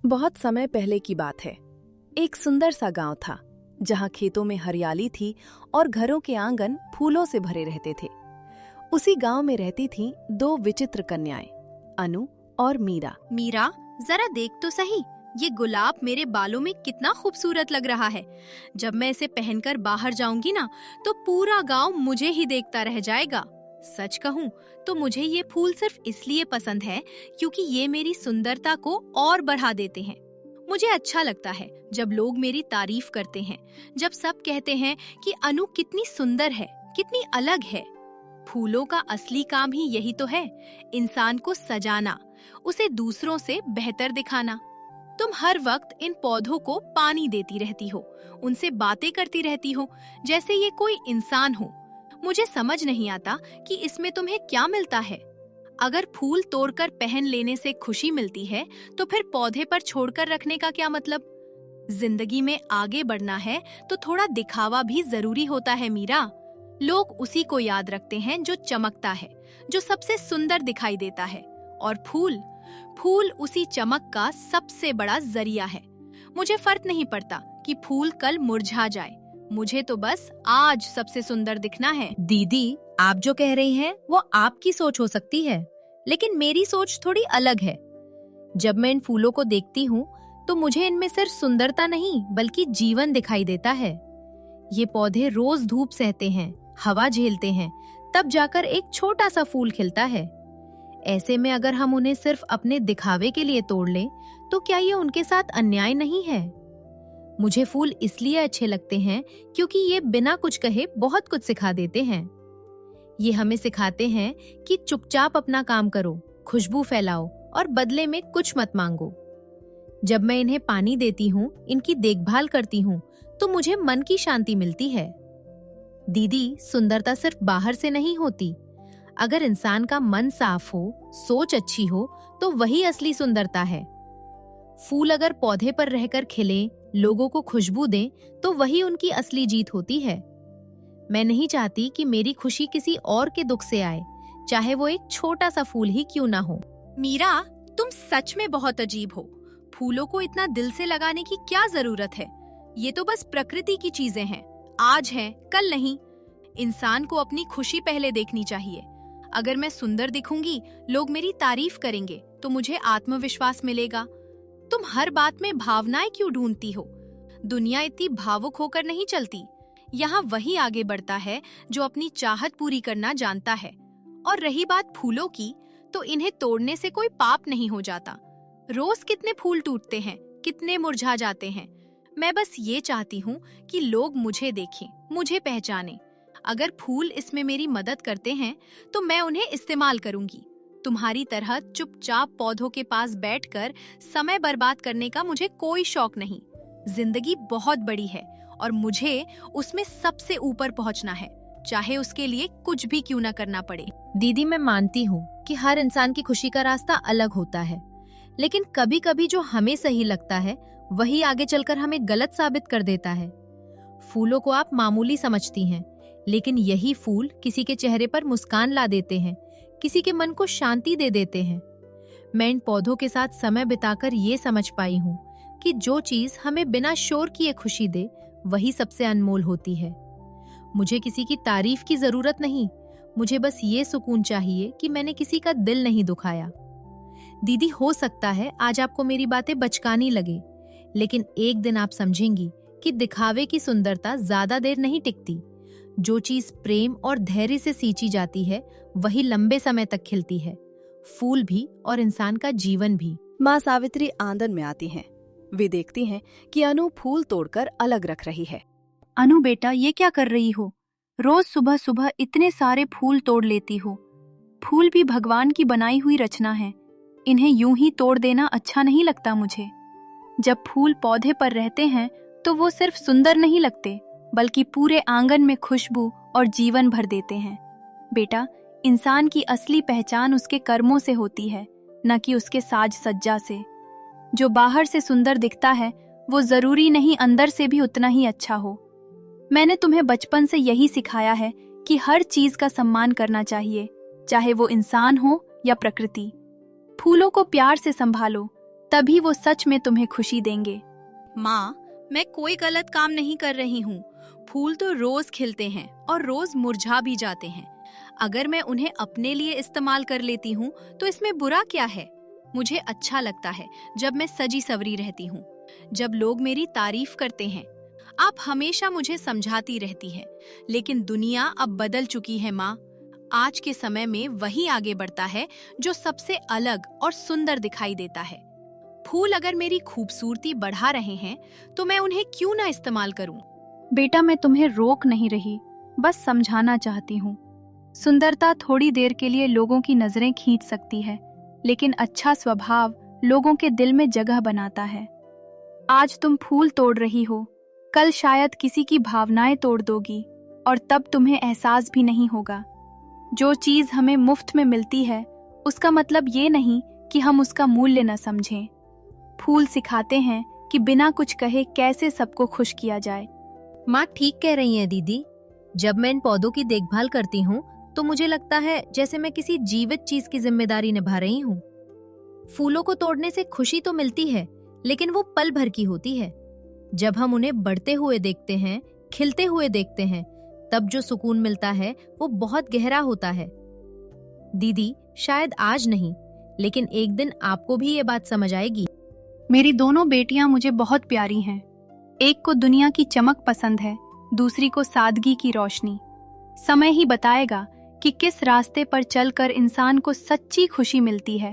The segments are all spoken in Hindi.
बहुत समय पहले की बात है। एक सुंदर सा गांव था जहां खेतों में हरियाली थी और घरों के आंगन फूलों से भरे रहते थे। उसी गांव में रहती थीं दो विचित्र कन्याएं, अनु और मीरा। मीरा, जरा देख तो सही, ये गुलाब मेरे बालों में कितना खूबसूरत लग रहा है। जब मैं इसे पहनकर बाहर जाऊंगी ना, तो पूरा गांव मुझे ही देखता रह जाएगा। सच कहूं तो मुझे ये फूल सिर्फ इसलिए पसंद है क्योंकि ये मेरी सुंदरता को और बढ़ा देते हैं। मुझे अच्छा लगता है जब लोग मेरी तारीफ करते हैं, जब सब कहते हैं कि अनु कितनी सुंदर है, कितनी अलग है। फूलों का असली काम ही यही तो है, इंसान को सजाना, उसे दूसरों से बेहतर दिखाना। तुम हर वक्त इन पौधों को पानी देती रहती हो, उनसे बातें करती रहती हो जैसे ये कोई इंसान हो। मुझे समझ नहीं आता कि इसमें तुम्हें क्या मिलता है। अगर फूल तोड़कर पहन लेने से खुशी मिलती है, तो फिर पौधे पर छोड़कर रखने का क्या मतलब? जिंदगी में आगे बढ़ना है तो थोड़ा दिखावा भी जरूरी होता है मीरा। लोग उसी को याद रखते हैं जो चमकता है, जो सबसे सुंदर दिखाई देता है। और फूल फूल उसी चमक का सबसे बड़ा जरिया है। मुझे फर्क नहीं पड़ता कि फूल कल मुरझा जाए, मुझे तो बस आज सबसे सुंदर दिखना है। दीदी, आप जो कह रही हैं वो आपकी सोच हो सकती है, लेकिन मेरी सोच थोड़ी अलग है। जब मैं इन फूलों को देखती हूँ तो मुझे इनमें सिर्फ सुंदरता नहीं बल्कि जीवन दिखाई देता है। ये पौधे रोज धूप सहते हैं, हवा झेलते हैं, तब जाकर एक छोटा सा फूल खिलता है। ऐसे में अगर हम उन्हें सिर्फ अपने दिखावे के लिए तोड़ लें, तो क्या ये उनके साथ अन्याय नहीं है? मुझे फूल इसलिए अच्छे लगते हैं क्योंकि ये बिना कुछ कहे बहुत कुछ सिखा देते हैं। ये हमें सिखाते हैं कि चुपचाप अपना काम करो, खुशबू फैलाओ और बदले में कुछ मत मांगो। जब मैं इन्हें पानी देती हूँ, इनकी देखभाल करती हूँ, तो मुझे मन की शांति मिलती है। दीदी, सुंदरता सिर्फ बाहर से नहीं होती। अगर इंसान का मन साफ हो, सोच अच्छी हो, तो वही असली सुंदरता है। फूल अगर पौधे पर रहकर खिले, लोगों को खुशबू दें, तो वही उनकी असली जीत होती है। मैं नहीं चाहती कि मेरी खुशी किसी और के दुख से आए, चाहे वो एक छोटा सा फूल ही क्यों ना हो। मीरा, तुम सच में बहुत अजीब हो। फूलों को इतना दिल से लगाने की क्या जरूरत है? ये तो बस प्रकृति की चीजें हैं, आज हैं, कल नहीं। इंसान को अपनी खुशी पहले देखनी चाहिए। अगर मैं सुंदर दिखूंगी, लोग मेरी तारीफ करेंगे, तो मुझे आत्मविश्वास मिलेगा। तुम हर बात में भावनाएं क्यों ढूंढती हो? दुनिया इतनी भावुक होकर नहीं चलती। यहाँ वही आगे बढ़ता है जो अपनी चाहत पूरी करना जानता है। और रही बात फूलों की, तो इन्हें तोड़ने से कोई पाप नहीं हो जाता। रोज कितने फूल टूटते हैं, कितने मुरझा जाते हैं। मैं बस ये चाहती हूँ कि लोग मुझे देखें, मुझे पहचानें। अगर फूल इसमें मेरी मदद करते हैं, तो मैं उन्हें इस्तेमाल करूंगी। तुम्हारी तरह चुपचाप पौधों के पास बैठकर समय बर्बाद करने का मुझे कोई शौक नहीं। जिंदगी बहुत बड़ी है और मुझे उसमें सबसे ऊपर पहुंचना है, चाहे उसके लिए कुछ भी क्यों न करना पड़े। दीदी, मैं मानती हूँ कि हर इंसान की खुशी का रास्ता अलग होता है, लेकिन कभी कभी जो हमें सही लगता है वही आगे चलकर हमें गलत साबित कर देता है। फूलों को आप मामूली समझती हैं, लेकिन यही फूल किसी के चेहरे पर मुस्कान ला देते हैं, किसी के मन को शांति दे देते हैं। मैं इन पौधों के साथ समय बिताकर ये समझ पाई हूँ कि जो चीज हमें बिना शोर किए खुशी दे, वही सबसे अनमोल होती है। मुझे किसी की तारीफ की जरूरत नहीं, मुझे बस ये सुकून चाहिए कि मैंने किसी का दिल नहीं दुखाया। दीदी, हो सकता है आज आपको मेरी बातें बचकानी लगे, लेकिन एक दिन आप समझेंगी कि दिखावे की सुंदरता ज्यादा देर नहीं टिकती। जो चीज प्रेम और धैर्य से सींची जाती है, वही लंबे समय तक खिलती है, फूल भी और इंसान का जीवन भी। माँ सावित्री आंगन में आती हैं। वे देखती हैं कि अनु फूल तोड़कर अलग रख रही है। अनु बेटा, ये क्या कर रही हो? रोज सुबह सुबह इतने सारे फूल तोड़ लेती हो। फूल भी भगवान की बनाई हुई रचना है, इन्हें यूं ही तोड़ देना अच्छा नहीं लगता मुझे। जब फूल पौधे पर रहते हैं तो वो सिर्फ सुंदर नहीं लगते, बल्कि पूरे आंगन में खुशबू और जीवन भर देते हैं। बेटा, इंसान की असली पहचान उसके कर्मों से होती है, न कि उसके साज सज्जा से। जो बाहर से सुंदर दिखता है, वो जरूरी नहीं अंदर से भी उतना ही अच्छा हो। मैंने तुम्हें बचपन से यही सिखाया है कि हर चीज का सम्मान करना चाहिए, चाहे वो इंसान हो या प्रकृति। फूलों को प्यार से संभालो, तभी वो सच में तुम्हें खुशी देंगे। माँ, मैं कोई गलत काम नहीं कर रही हूँ। फूल तो रोज खिलते हैं और रोज मुरझा भी जाते हैं। अगर मैं उन्हें अपने लिए इस्तेमाल कर लेती हूँ तो इसमें बुरा क्या है? मुझे अच्छा लगता है जब मैं सजी सवरी रहती हूँ, जब लोग मेरी तारीफ करते हैं। आप हमेशा मुझे समझाती रहती हैं, लेकिन दुनिया अब बदल चुकी है माँ। आज के समय में वही आगे बढ़ता है जो सबसे अलग और सुंदर दिखाई देता है। फूल अगर मेरी खूबसूरती बढ़ा रहे हैं तो मैं उन्हें क्यों ना इस्तेमाल करूं? बेटा, मैं तुम्हें रोक नहीं रही, बस समझाना चाहती हूँ। सुंदरता थोड़ी देर के लिए लोगों की नजरें खींच सकती है, लेकिन अच्छा स्वभाव लोगों के दिल में जगह बनाता है। आज तुम फूल तोड़ रही हो, कल शायद किसी की भावनाएं तोड़ दोगी, और तब तुम्हें एहसास भी नहीं होगा। जो चीज हमें मुफ्त में मिलती है, उसका मतलब ये नहीं कि हम उसका मूल्य न समझें। फूल सिखाते हैं कि बिना कुछ कहे कैसे सबको खुश किया जाए। माँ ठीक कह रही हैं दीदी। जब मैं इन पौधों की देखभाल करती हूँ तो मुझे लगता है जैसे मैं किसी जीवित चीज की जिम्मेदारी निभा रही हूँ। फूलों को तोड़ने से खुशी तो मिलती है, लेकिन वो पल भर की होती है। जब हम उन्हें बढ़ते हुए देखते हैं, खिलते हुए देखते हैं, तब जो सुकून मिलता है वो बहुत गहरा होता है। दीदी, शायद आज नहीं, लेकिन एक दिन आपको भी ये बात समझ आएगी। मेरी दोनों बेटियां मुझे बहुत प्यारी हैं। एक को दुनिया की चमक पसंद है, दूसरी को सादगी की रोशनी। समय ही बताएगा कि किस रास्ते पर चलकर इंसान को सच्ची खुशी मिलती है।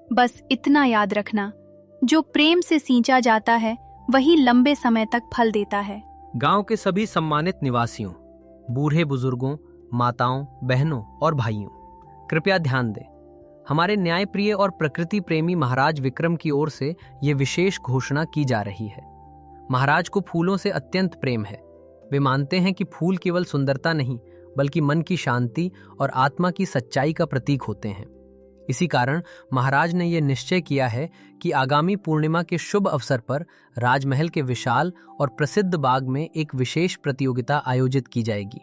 बस इतना याद रखना, जो प्रेम से सींचा जाता है वही लंबे समय तक फल देता है। गांव के सभी सम्मानित निवासियों, बूढ़े बुजुर्गों, माताओं, बहनों और भाइयों, कृपया ध्यान दें। हमारे न्यायप्रिय और प्रकृति प्रेमी महाराज विक्रम की ओर से ये विशेष घोषणा की जा रही है। महाराज को फूलों से अत्यंत प्रेम है। वे मानते हैं कि फूल केवल सुंदरता नहीं, बल्कि मन की शांति और आत्मा की सच्चाई का प्रतीक होते हैं। इसी कारण महाराज ने यह निश्चय किया है कि आगामी पूर्णिमा के शुभ अवसर पर राजमहल के विशाल और प्रसिद्ध बाग में एक विशेष प्रतियोगिता आयोजित की जाएगी।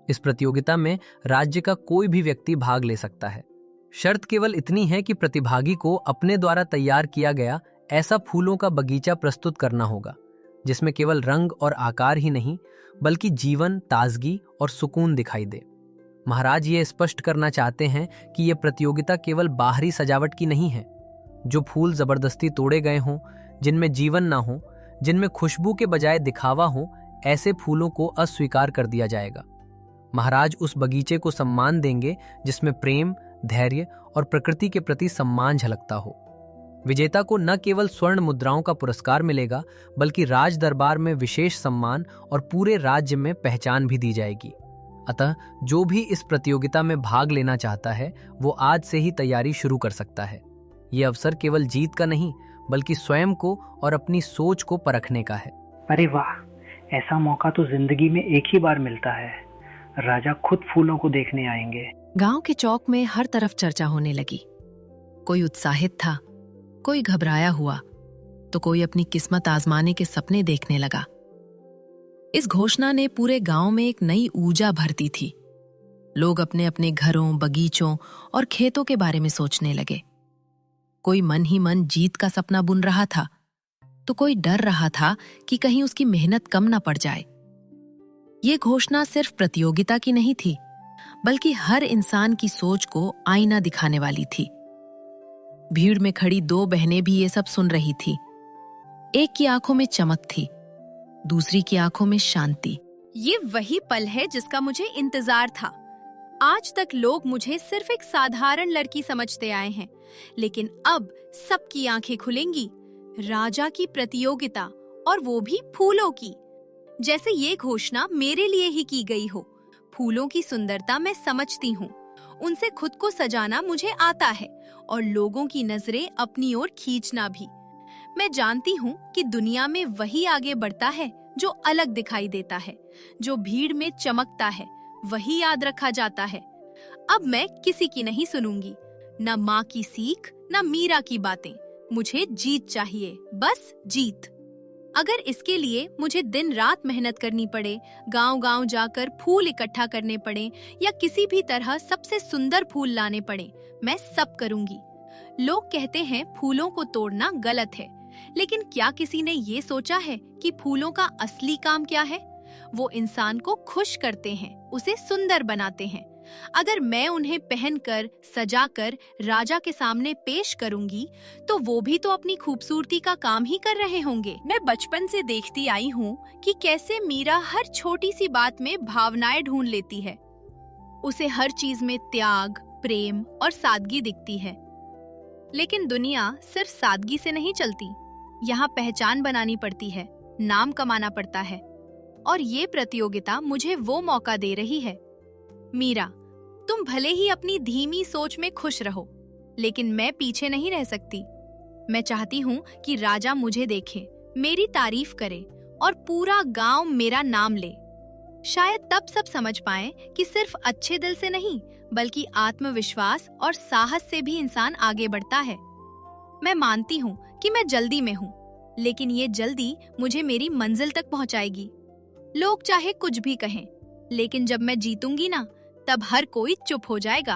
इस प्रतियोगिता में राज्य का कोई भी व्यक्ति भाग ले सकता है। शर्त केवल इतनी है कि प्रतिभागी को अपने द्वारा तैयार किया गया ऐसा फूलों का बगीचा प्रस्तुत करना होगा, जिसमें केवल रंग और आकार ही नहीं, बल्कि जीवन, ताजगी और सुकून दिखाई दे। महाराज ये स्पष्ट करना चाहते हैं कि यह प्रतियोगिता केवल बाहरी सजावट की नहीं है। जो फूल जबरदस्ती तोड़े गए हों, जिनमें जीवन ना हो, जिनमें खुशबू के बजाय दिखावा हो, ऐसे फूलों को अस्वीकार कर दिया जाएगा। महाराज उस बगीचे को सम्मान देंगे जिसमें प्रेम, धैर्य और प्रकृति के प्रति सम्मान झलकता हो। विजेता को न केवल स्वर्ण मुद्राओं का पुरस्कार मिलेगा, बल्कि राज दरबार में विशेष सम्मान और पूरे राज्य में पहचान भी दी जाएगी। अतः जो भी इस प्रतियोगिता में भाग लेना चाहता है, वो आज से ही तैयारी शुरू कर सकता है। ये अवसर केवल जीत का नहीं, बल्कि स्वयं को और अपनी सोच को परखने का है। अरे वाह, ऐसा मौका तो जिंदगी में एक ही बार मिलता है। राजा खुद फूलों को देखने आएंगे। गांव के चौक में हर तरफ चर्चा होने लगी। कोई उत्साहित था, कोई घबराया हुआ, तो कोई अपनी किस्मत आजमाने के सपने देखने लगा। इस घोषणा ने पूरे गांव में एक नई ऊर्जा भर दी थी। लोग अपने अपने घरों, बगीचों और खेतों के बारे में सोचने लगे। कोई मन ही मन जीत का सपना बुन रहा था, तो कोई डर रहा था कि कहीं उसकी मेहनत कम न पड़ जाए। ये घोषणा सिर्फ प्रतियोगिता की नहीं थी, बल्कि हर इंसान की सोच को आईना दिखाने वाली थी। भीड़ में खड़ी दो बहनें भी ये सब सुन रही थी। एक की आंखों में चमक थी, दूसरी की आंखों में शांति। ये वही पल है जिसका मुझे इंतजार था। आज तक लोग मुझे सिर्फ एक साधारण लड़की समझते आए हैं, लेकिन अब सबकी आंखें खुलेंगी। राजा की प्रतियोगिता, और वो भी फूलों की। जैसे ये घोषणा मेरे लिए ही की गई हो। फूलों की सुंदरता मैं समझती हूँ, उनसे खुद को सजाना मुझे आता है, और लोगों की नजरें अपनी ओर खींचना भी। मैं जानती हूँ कि दुनिया में वही आगे बढ़ता है जो अलग दिखाई देता है, जो भीड़ में चमकता है, वही याद रखा जाता है। अब मैं किसी की नहीं सुनूंगी, न माँ की सीख, न मीरा की बातें। मुझे जीत चाहिए, बस जीत। अगर इसके लिए मुझे दिन रात मेहनत करनी पड़े, गांव-गांव जाकर फूल इकट्ठा करने पड़े, या किसी भी तरह सबसे सुंदर फूल लाने पड़े, मैं सब करूंगी। लोग कहते हैं फूलों को तोड़ना गलत है, लेकिन क्या किसी ने ये सोचा है कि फूलों का असली काम क्या है? वो इंसान को खुश करते हैं, उसे सुंदर बनाते हैं। अगर मैं उन्हें पहनकर, सजाकर राजा के सामने पेश करूंगी, तो वो भी तो अपनी खूबसूरती का काम ही कर रहे होंगे। मैं बचपन से देखती आई हूँ कि कैसे मीरा हर छोटी सी बात में भावनाएं ढूंढ लेती है। उसे हर चीज में त्याग, प्रेम और सादगी दिखती है। लेकिन दुनिया सिर्फ सादगी से नहीं चलती। यहाँ पहचान बनानी पड़ती है, नाम कमाना पड़ता है, और ये प्रतियोगिता मुझे वो मौका दे रही है। मीरा, तुम भले ही अपनी धीमी सोच में खुश रहो, लेकिन मैं पीछे नहीं रह सकती। मैं चाहती हूँ कि राजा मुझे देखे, मेरी तारीफ करे और पूरा गांव मेरा नाम ले। शायद तब सब समझ पाएं कि सिर्फ अच्छे दिल से नहीं, बल्कि आत्मविश्वास और साहस से भी इंसान आगे बढ़ता है। मैं मानती हूँ कि मैं जल्दी में हूँ, लेकिन ये जल्दी मुझे मेरी मंजिल तक पहुँचाएगी। लोग चाहे कुछ भी कहें, लेकिन जब मैं जीतूंगी ना, तब हर कोई चुप हो जाएगा।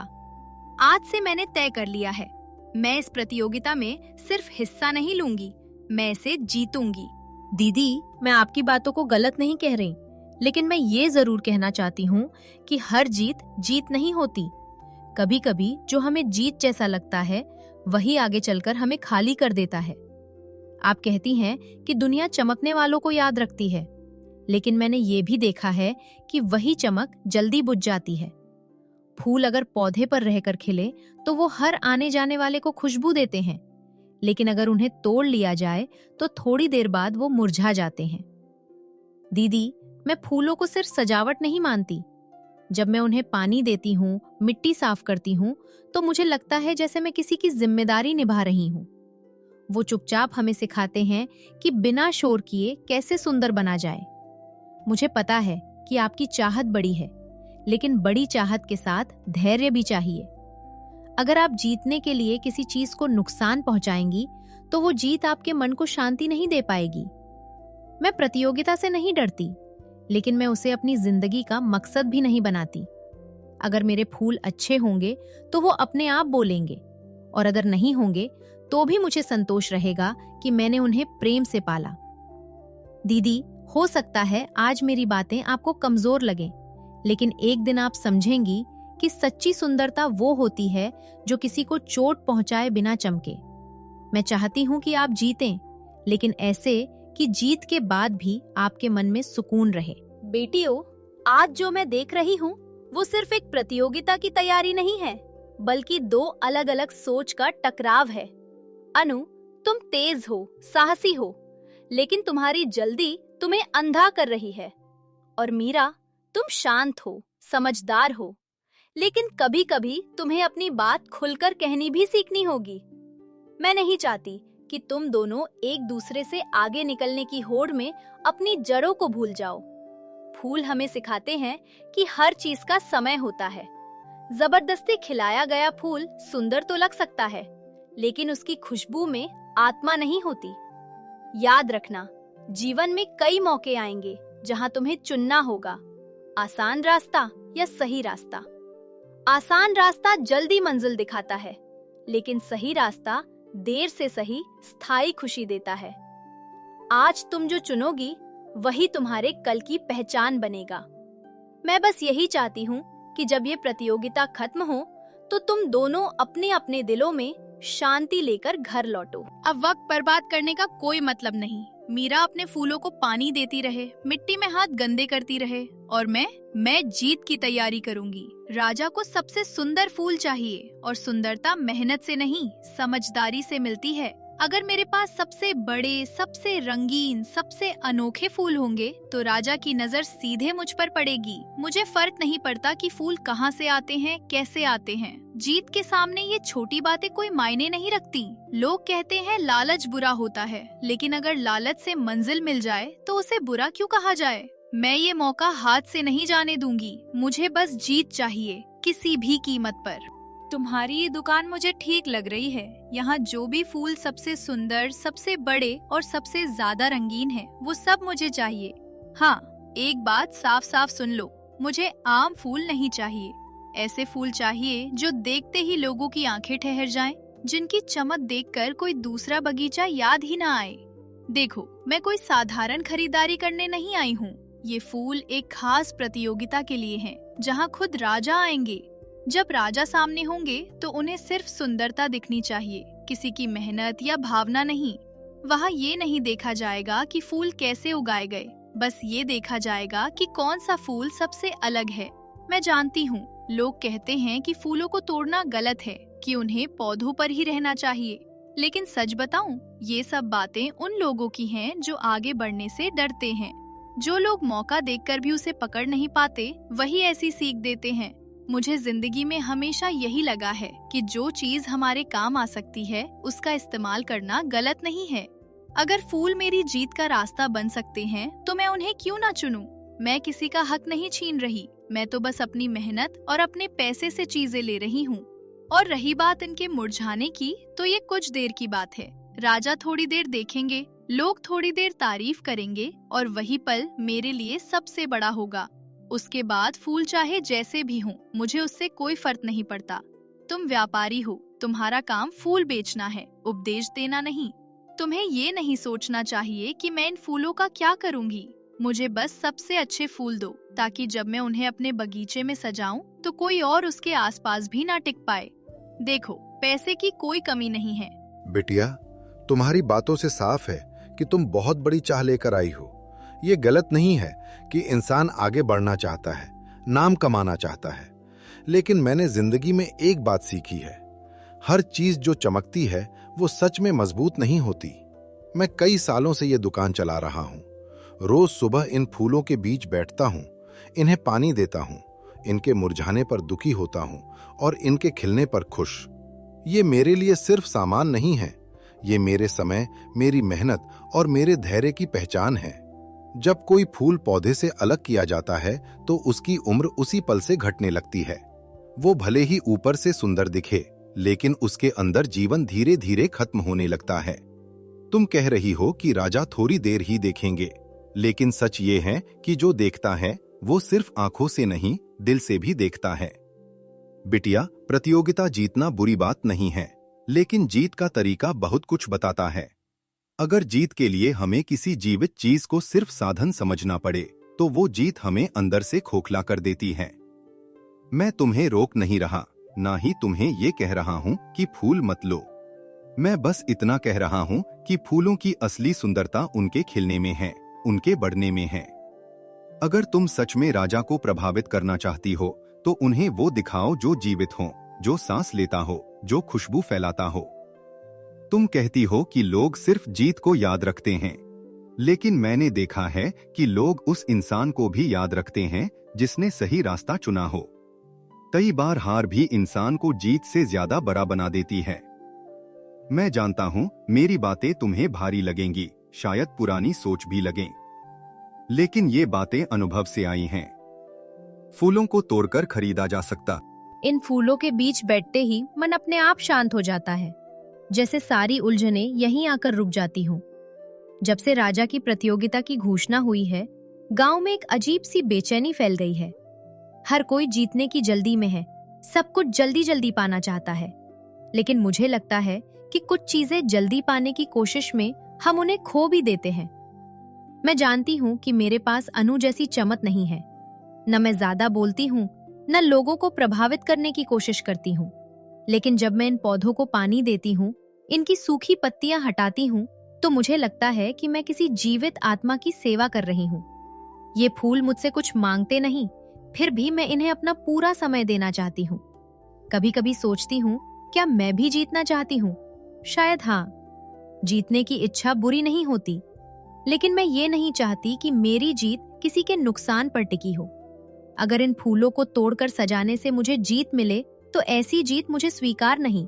आज से मैंने तय कर लिया है, मैं इस प्रतियोगिता में सिर्फ हिस्सा नहीं लूंगी, मैं इसे जीतूंगी। दीदी, मैं आपकी बातों को गलत नहीं कह रही, लेकिन मैं ये जरूर कहना चाहती हूँ कि हर जीत जीत नहीं होती। कभी कभी जो हमें जीत जैसा लगता है, वही आगे चलकर हमें खाली कर देता है। आप कहती हैं कि दुनिया चमकने वालों को याद रखती है, लेकिन मैंने ये भी देखा है कि वही चमक जल्दी बुझ जाती है। फूल अगर पौधे पर रहकर खिले तो वो हर आने जाने वाले को खुशबू देते हैं, लेकिन अगर उन्हें तोड़ लिया जाए तो थोड़ी देर बाद वो मुरझा जाते हैं। दीदी, मैं फूलों को सिर्फ सजावट नहीं मानती। जब मैं उन्हें पानी देती हूँ, मिट्टी साफ करती हूँ, तो मुझे लगता है जैसे मैं किसी की जिम्मेदारी निभा रही हूँ। वो चुपचाप हमें सिखाते हैं कि बिना शोर किए कैसे सुंदर बना जाए। मुझे पता है कि आपकी चाहत बड़ी है, लेकिन बड़ी चाहत के साथ धैर्य भी चाहिए। अगर आप जीतने के लिए किसी चीज को नुकसान पहुंचाएंगी, तो वो जीत आपके मन को शांति नहीं दे पाएगी। मैं प्रतियोगिता से नहीं डरती, लेकिन मैं उसे अपनी जिंदगी का मकसद भी नहीं बनाती। अगर मेरे फूल अच्छे होंगे तो वो अपने आप बोलेंगे, और अगर नहीं होंगे तो भी मुझे संतोष रहेगा कि मैंने उन्हें प्रेम से पाला। दीदी, हो सकता है आज मेरी बातें आपको कमजोर लगें, लेकिन एक दिन आप समझेंगी कि सच्ची सुंदरता वो होती है जो किसी को चोट पहुंचाए बिना चमके। मैं चाहती हूँ कि आप जीतें, लेकिन ऐसे कि जीत के बाद भी आपके मन में सुकून रहे। बेटियों, आज जो मैं देख रही हूँ वो सिर्फ एक प्रतियोगिता की तैयारी नहीं है, बल्कि दो अलग अलग सोच का टकराव है। अनु, तुम तेज हो, साहसी हो, लेकिन तुम्हारी जल्दी तुम्हें अंधा कर रही है। और मीरा, तुम शांत हो, समझदार हो, लेकिन कभी कभी तुम्हें अपनी बात खुलकर कहनी भी सीखनी होगी। मैं नहीं चाहती कि तुम दोनों एक दूसरे से आगे निकलने की होड़ में अपनी जड़ों को भूल जाओ। फूल हमें सिखाते हैं कि हर चीज का समय होता है। जबरदस्ती खिलाया गया फूल सुंदर तो लग सकता है, लेकिन उसकी खुशबू में आत्मा नहीं होती। याद रखना, जीवन में कई मौके आएंगे जहां तुम्हें चुनना होगा, आसान रास्ता या सही रास्ता। आसान रास्ता जल्दी मंजिल दिखाता है, लेकिन सही रास्ता देर से सही स्थायी खुशी देता है। आज तुम जो चुनोगी वही तुम्हारे कल की पहचान बनेगा। मैं बस यही चाहती हूँ कि जब ये प्रतियोगिता खत्म हो तो तुम दोनों अपने अपने दिलों में शांति लेकर घर लौटो। अब वक्त बर्बाद करने का कोई मतलब नहीं। मीरा अपने फूलों को पानी देती रहे, मिट्टी में हाथ गंदे करती रहे, और मैं जीत की तैयारी करूंगी। राजा को सबसे सुंदर फूल चाहिए, और सुंदरता मेहनत से नहीं, समझदारी से मिलती है। अगर मेरे पास सबसे बड़े, सबसे रंगीन, सबसे अनोखे फूल होंगे तो राजा की नजर सीधे मुझ पर पड़ेगी। मुझे फर्क नहीं पड़ता कि फूल कहाँ से आते हैं, कैसे आते हैं। जीत के सामने ये छोटी बातें कोई मायने नहीं रखती। लोग कहते हैं लालच बुरा होता है, लेकिन अगर लालच से मंजिल मिल जाए तो उसे बुरा क्यों कहा जाए। मैं ये मौका हाथ से नहीं जाने दूंगी। मुझे बस जीत चाहिए, किसी भी कीमत पर। तुम्हारी ये दुकान मुझे ठीक लग रही है। यहाँ जो भी फूल सबसे सुंदर, सबसे बड़े और सबसे ज्यादा रंगीन है, वो सब मुझे चाहिए। हाँ, एक बात साफ साफ सुन लो, मुझे आम फूल नहीं चाहिए। ऐसे फूल चाहिए जो देखते ही लोगों की आंखें ठहर जाएं। जिनकी चमक देखकर कोई दूसरा बगीचा याद ही ना आए। देखो, मैं कोई साधारण खरीदारी करने नहीं आई हूँ। ये फूल एक खास प्रतियोगिता के लिए हैं, जहाँ खुद राजा आएंगे। जब राजा सामने होंगे तो उन्हें सिर्फ सुंदरता दिखनी चाहिए, किसी की मेहनत या भावना नहीं। वहाँ ये नहीं देखा जाएगा कि फूल कैसे उगाए गए, बस ये देखा जाएगा कि कौन सा फूल सबसे अलग है। मैं जानती हूँ, लोग कहते हैं कि फूलों को तोड़ना गलत है, कि उन्हें पौधों पर ही रहना चाहिए। लेकिन सच बताऊं, ये सब बातें उन लोगों की हैं जो आगे बढ़ने से डरते हैं। जो लोग मौका देखकर भी उसे पकड़ नहीं पाते, वही ऐसी सीख देते हैं। मुझे जिंदगी में हमेशा यही लगा है कि जो चीज हमारे काम आ सकती है, उसका इस्तेमाल करना गलत नहीं है। अगर फूल मेरी जीत का रास्ता बन सकते हैं, तो मैं उन्हें क्यों ना चुनूं? मैं किसी का हक नहीं छीन रही, मैं तो बस अपनी मेहनत और अपने पैसे से चीजें ले रही हूँ। और रही बात इनके मुरझाने की, तो ये कुछ देर की बात है। राजा थोड़ी देर देखेंगे, लोग थोड़ी देर तारीफ करेंगे, और वही पल मेरे लिए सबसे बड़ा होगा। उसके बाद फूल चाहे जैसे भी हों, मुझे उससे कोई फर्क नहीं पड़ता। तुम व्यापारी हो, तुम्हारा काम फूल बेचना है, उपदेश देना नहीं। तुम्हें ये नहीं सोचना चाहिए कि मैं इन फूलों का क्या करूंगी। मुझे बस सबसे अच्छे फूल दो, ताकि जब मैं उन्हें अपने बगीचे में सजाऊं, तो कोई और उसके आसपास भी ना टिक पाए। देखो, पैसे की कोई कमी नहीं है। बिटिया, तुम्हारी बातों से साफ है कि तुम बहुत बड़ी चाह लेकर आई हो। ये गलत नहीं है कि इंसान आगे बढ़ना चाहता है, नाम कमाना चाहता है, लेकिन मैंने जिंदगी में एक बात सीखी है, हर चीज जो चमकती है वो सच में मजबूत नहीं होती। मैं कई सालों से ये दुकान चला रहा हूँ। रोज सुबह इन फूलों के बीच बैठता हूँ, इन्हें पानी देता हूँ, इनके मुरझाने पर दुखी होता हूँ और इनके खिलने पर खुश। ये मेरे लिए सिर्फ सामान नहीं है, ये मेरे समय, मेरी मेहनत और मेरे धैर्य की पहचान है। जब कोई फूल पौधे से अलग किया जाता है, तो उसकी उम्र उसी पल से घटने लगती है। वो भले ही ऊपर से सुंदर दिखे, लेकिन उसके अंदर जीवन धीरे धीरे खत्म होने लगता है। तुम कह रही हो कि राजा थोड़ी देर ही देखेंगे, लेकिन सच ये है कि जो देखता है वो सिर्फ आंखों से नहीं, दिल से भी देखता है। बिटिया, प्रतियोगिता जीतना बुरी बात नहीं है, लेकिन जीत का तरीका बहुत कुछ बताता है। अगर जीत के लिए हमें किसी जीवित चीज को सिर्फ साधन समझना पड़े, तो वो जीत हमें अंदर से खोखला कर देती है। मैं तुम्हें रोक नहीं रहा, ना ही तुम्हें ये कह रहा हूँ कि फूल मत लो। मैं बस इतना कह रहा हूँ कि फूलों की असली सुंदरता उनके खिलने में है, उनके बढ़ने में है। अगर तुम सच में राजा को प्रभावित करना चाहती हो, तो उन्हें वो दिखाओ जो जीवित हो, जो सांस लेता हो, जो खुशबू फैलाता हो। तुम कहती हो कि लोग सिर्फ जीत को याद रखते हैं, लेकिन मैंने देखा है कि लोग उस इंसान को भी याद रखते हैं जिसने सही रास्ता चुना हो। कई बार हार भी इंसान को जीत से ज्यादा बड़ा बना देती है। मैं जानता हूं, मेरी बातें तुम्हें भारी लगेंगी, शायद पुरानी सोच भी लगें, लेकिन ये बातें अनुभव से आई हैं। फूलों को तोड़कर खरीदा जा सकता। इन फूलों के बीच बैठते ही मन अपने आप शांत हो जाता है, जैसे सारी उलझनें यहीं आकर रुक जाती हूँ। जब से राजा की प्रतियोगिता की घोषणा हुई है, गांव में एक अजीब सी बेचैनी फैल गई है। हर कोई जीतने की जल्दी में है, सब कुछ जल्दी जल्दी पाना चाहता है। लेकिन मुझे लगता है कि कुछ चीजें जल्दी पाने की कोशिश में हम उन्हें खो भी देते हैं। मैं जानती हूँ कि मेरे पास अनु जैसी चमक नहीं है, न मैं ज्यादा बोलती हूँ, न लोगों को प्रभावित करने की कोशिश करती हूँ। लेकिन जब मैं इन पौधों को पानी देती हूँ, इनकी सूखी पत्तियां हटाती हूँ, तो मुझे लगता है कि मैं किसी जीवित आत्मा की सेवा कर रही हूँ। ये फूल मुझसे कुछ मांगते नहीं, फिर भी मैं इन्हें अपना पूरा समय देना चाहती हूँ। कभी कभी सोचती हूँ, क्या मैं भी जीतना चाहती हूँ? शायद हाँ। जीतने की इच्छा बुरी नहीं होती, लेकिन मैं ये नहीं चाहती कि मेरी जीत किसी के नुकसान पर टिकी हो। अगर इन फूलों को तोड़कर सजाने से मुझे जीत मिले, तो ऐसी जीत मुझे स्वीकार नहीं।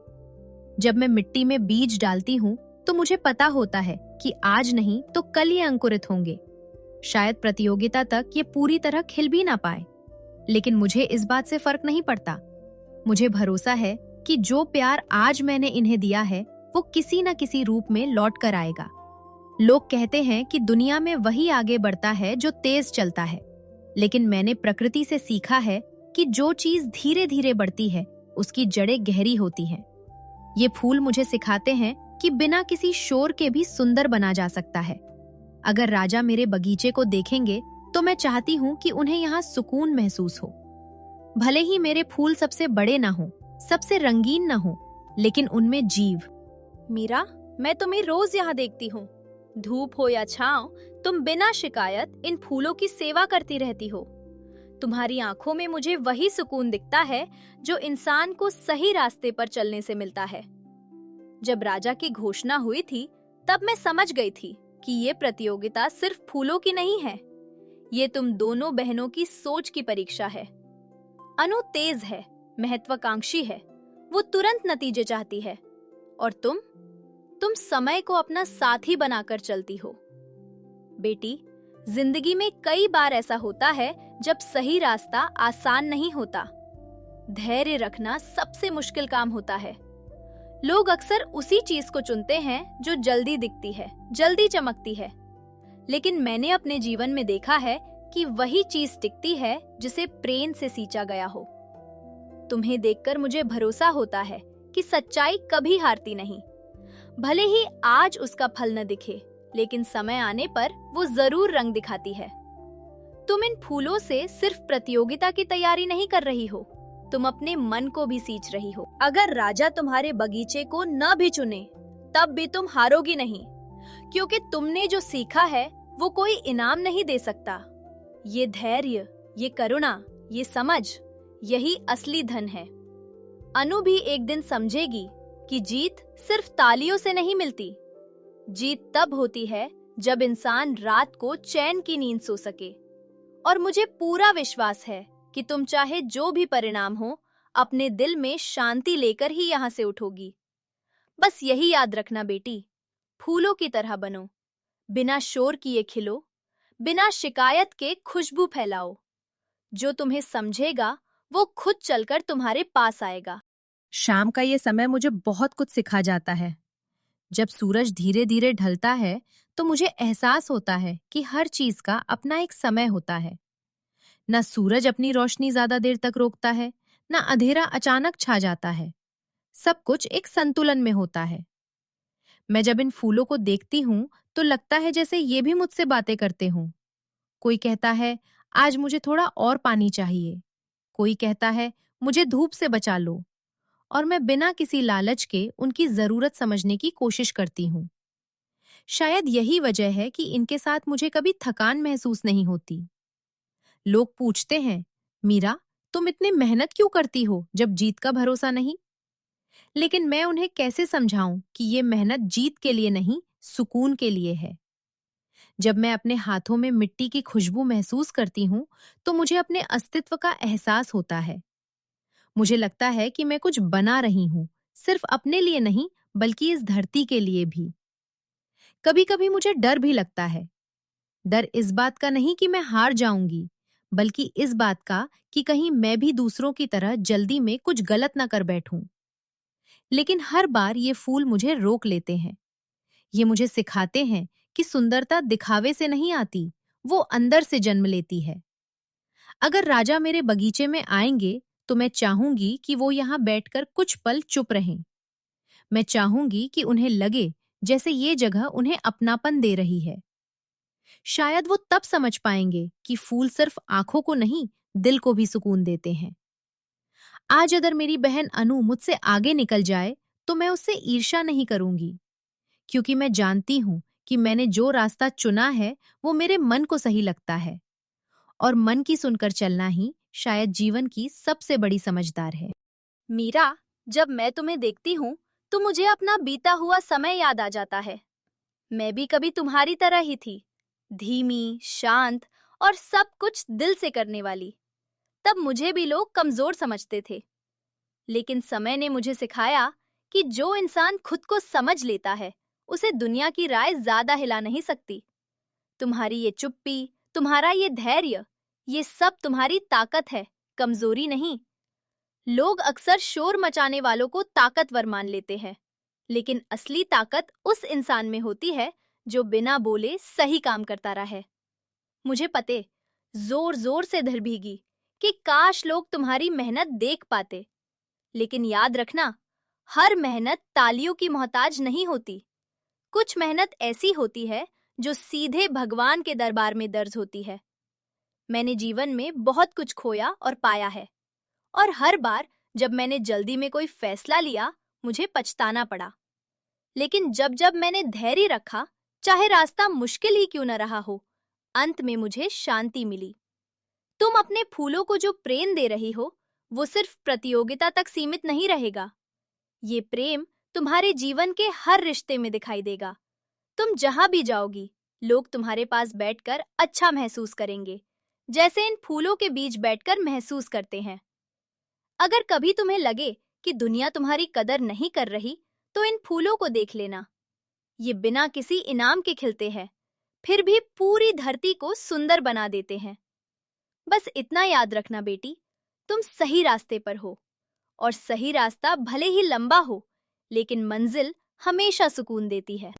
जब मैं मिट्टी में बीज डालती हूँ, तो मुझे पता होता है कि आज नहीं तो कल ये अंकुरित होंगे। शायद प्रतियोगिता तक ये पूरी तरह खिल भी ना पाए, लेकिन मुझे इस बात से फर्क नहीं पड़ता। मुझे भरोसा है कि जो प्यार आज मैंने इन्हें दिया है, वो किसी न किसी रूप में लौट कर आएगा। लोग कहते हैं कि दुनिया में वही आगे बढ़ता है जो तेज चलता है, लेकिन मैंने प्रकृति से सीखा है कि जो चीज धीरे धीरे बढ़ती है, उसकी जड़ें गहरी होती हैं। ये फूल मुझे सिखाते हैं कि बिना किसी शोर के भी सुंदर बना जा सकता है। अगर राजा मेरे बगीचे को देखेंगे तो मैं चाहती हूँ कि उन्हें यहाँ सुकून महसूस हो। भले ही मेरे फूल सबसे बड़े ना हो, सबसे रंगीन ना हो, लेकिन उनमें जीव। मीरा, मैं तुम्हें रोज यहाँ देखती हूँ। धूप हो या छांव, तुम बिना शिकायत इन फूलों की सेवा करती रहती हो। तुम्हारी आंखों में मुझे वही सुकून दिखता है जो इंसान को सही रास्ते पर चलने से मिलता है। जब राजा की घोषणा हुई थी, तब मैं समझ गई थी कि ये प्रतियोगिता सिर्फ फूलों की नहीं है, ये तुम दोनों बहनों की सोच की परीक्षा है। अनु तेज है, महत्वाकांक्षी है, वो तुरंत नतीजे चाहती है, और तुम समय को अपना साथी बनाकर चलती हो। बेटी, जिंदगी में कई बार ऐसा होता है जब सही रास्ता आसान नहीं होता। धैर्य रखना सबसे मुश्किल काम होता है। लोग अक्सर उसी चीज को चुनते हैं जो जल्दी दिखती है, जल्दी चमकती है, लेकिन मैंने अपने जीवन में देखा है कि वही चीज टिकती है जिसे प्रेम से सींचा गया हो। तुम्हें देखकर मुझे भरोसा होता है कि सच्चाई कभी हारती नहीं। भले ही आज उसका फल न दिखे, लेकिन समय आने पर वो जरूर रंग दिखाती है। तुम इन फूलों से सिर्फ प्रतियोगिता की तैयारी नहीं कर रही हो, तुम अपने मन को भी सींच रही हो। अगर राजा तुम्हारे बगीचे को न भी चुने, तब भी तुम हारोगी नहीं, क्योंकि तुमने जो सीखा है वो कोई इनाम नहीं दे सकता। ये धैर्य, ये करुणा, ये समझ, यही असली धन है। अनु भी एक दिन समझेगी कि जीत सिर्फ तालियों से नहीं मिलती। जीत तब होती है जब इंसान रात को चैन की नींद सो सके। और मुझे पूरा विश्वास है कि तुम चाहे जो भी परिणाम हो, अपने दिल में शांति लेकर ही यहाँ से उठोगी। बस यही याद रखना बेटी, फूलों की तरह बनो, बिना शोर किए खिलो, बिना शिकायत के खुशबू फैलाओ। जो तुम्हें समझेगा वो खुद चलकर तुम्हारे पास आएगा। शाम का ये समय मुझे बहुत कुछ सिखा जाता है। जब सूरज धीरे धीरे ढलता है तो मुझे एहसास होता है कि हर चीज का अपना एक समय होता है। न सूरज अपनी रोशनी ज्यादा देर तक रोकता है, न अंधेरा अचानक छा जाता है। सब कुछ एक संतुलन में होता है। मैं जब इन फूलों को देखती हूँ तो लगता है जैसे ये भी मुझसे बातें करते हों। कोई कहता है आज मुझे थोड़ा और पानी चाहिए, कोई कहता है मुझे धूप से बचा लो, और मैं बिना किसी लालच के उनकी जरूरत समझने की कोशिश करती हूँ। शायद यही वजह है कि इनके साथ मुझे कभी थकान महसूस नहीं होती। लोग पूछते हैं, मीरा तुम इतनी मेहनत क्यों करती हो जब जीत का भरोसा नहीं? लेकिन मैं उन्हें कैसे समझाऊं कि ये मेहनत जीत के लिए नहीं, सुकून के लिए है। जब मैं अपने हाथों में मिट्टी की खुशबू महसूस करती हूँ तो मुझे अपने अस्तित्व का एहसास होता है। मुझे लगता है कि मैं कुछ बना रही हूँ, सिर्फ अपने लिए नहीं बल्कि इस धरती के लिए भी। कभी कभी मुझे डर भी लगता है। डर इस बात का नहीं कि मैं हार जाऊंगी, बल्कि इस बात का कि कहीं मैं भी दूसरों की तरह जल्दी में कुछ गलत ना कर बैठूं। लेकिन हर बार ये फूल मुझे रोक लेते हैं। ये मुझे सिखाते हैं कि सुंदरता दिखावे से नहीं आती, वो अंदर से जन्म लेती है। अगर राजा मेरे बगीचे में आएंगे तो मैं चाहूंगी कि वो यहाँ बैठकर कुछ पल चुप रहें। मैं चाहूंगी कि उन्हें लगे जैसे ये जगह उन्हें अपनापन दे रही है। शायद वो तब समझ पाएंगे कि फूल सिर्फ आंखों को नहीं, दिल को भी सुकून देते हैं। आज अगर मेरी बहन अनु मुझसे आगे निकल जाए तो मैं उससे ईर्ष्या नहीं करूंगी, क्योंकि मैं जानती हूं कि मैंने जो रास्ता चुना है वो मेरे मन को सही लगता है, और मन की सुनकर चलना ही शायद जीवन की सबसे बड़ी समझदार है। मीरा, जब मैं तुम्हें देखती हूँ तो मुझे अपना बीता हुआ समय याद आ जाता है। मैं भी कभी तुम्हारी तरह ही थी, धीमी, शांत और सब कुछ दिल से करने वाली। तब मुझे भी लोग कमजोर समझते थे, लेकिन समय ने मुझे सिखाया कि जो इंसान खुद को समझ लेता है उसे दुनिया की राय ज्यादा हिला नहीं सकती। तुम्हारी ये चुप्पी, तुम्हारा ये धैर्य, ये सब तुम्हारी ताकत है, कमजोरी नहीं। लोग अक्सर शोर मचाने वालों को ताकतवर मान लेते हैं, लेकिन असली ताकत उस इंसान में होती है जो बिना बोले सही काम करता रहे। मुझे पते, जोर जोर से दिल भीगी कि काश लोग तुम्हारी मेहनत देख पाते। लेकिन याद रखना, हर मेहनत तालियों की मोहताज नहीं होती। कुछ मेहनत ऐसी होती है जो सीधे भगवान के दरबार में दर्ज होती है। मैंने जीवन में बहुत कुछ खोया और पाया है, और हर बार जब मैंने जल्दी में कोई फैसला लिया, मुझे पछताना पड़ा। लेकिन जब जब मैंने धैर्य रखा, चाहे रास्ता मुश्किल ही क्यों न रहा हो, अंत में मुझे शांति मिली। तुम अपने फूलों को जो प्रेम दे रही हो, वो सिर्फ प्रतियोगिता तक सीमित नहीं रहेगा। ये प्रेम तुम्हारे जीवन के हर रिश्ते में दिखाई देगा। तुम जहां भी जाओगी, लोग तुम्हारे पास बैठकर अच्छा महसूस करेंगे, जैसे इन फूलों के बीच बैठकर महसूस करते हैं। अगर कभी तुम्हें लगे कि दुनिया तुम्हारी कदर नहीं कर रही, तो इन फूलों को देख लेना। ये बिना किसी इनाम के खिलते हैं, फिर भी पूरी धरती को सुंदर बना देते हैं। बस इतना याद रखना बेटी, तुम सही रास्ते पर हो, और सही रास्ता भले ही लंबा हो, लेकिन मंजिल हमेशा सुकून देती है।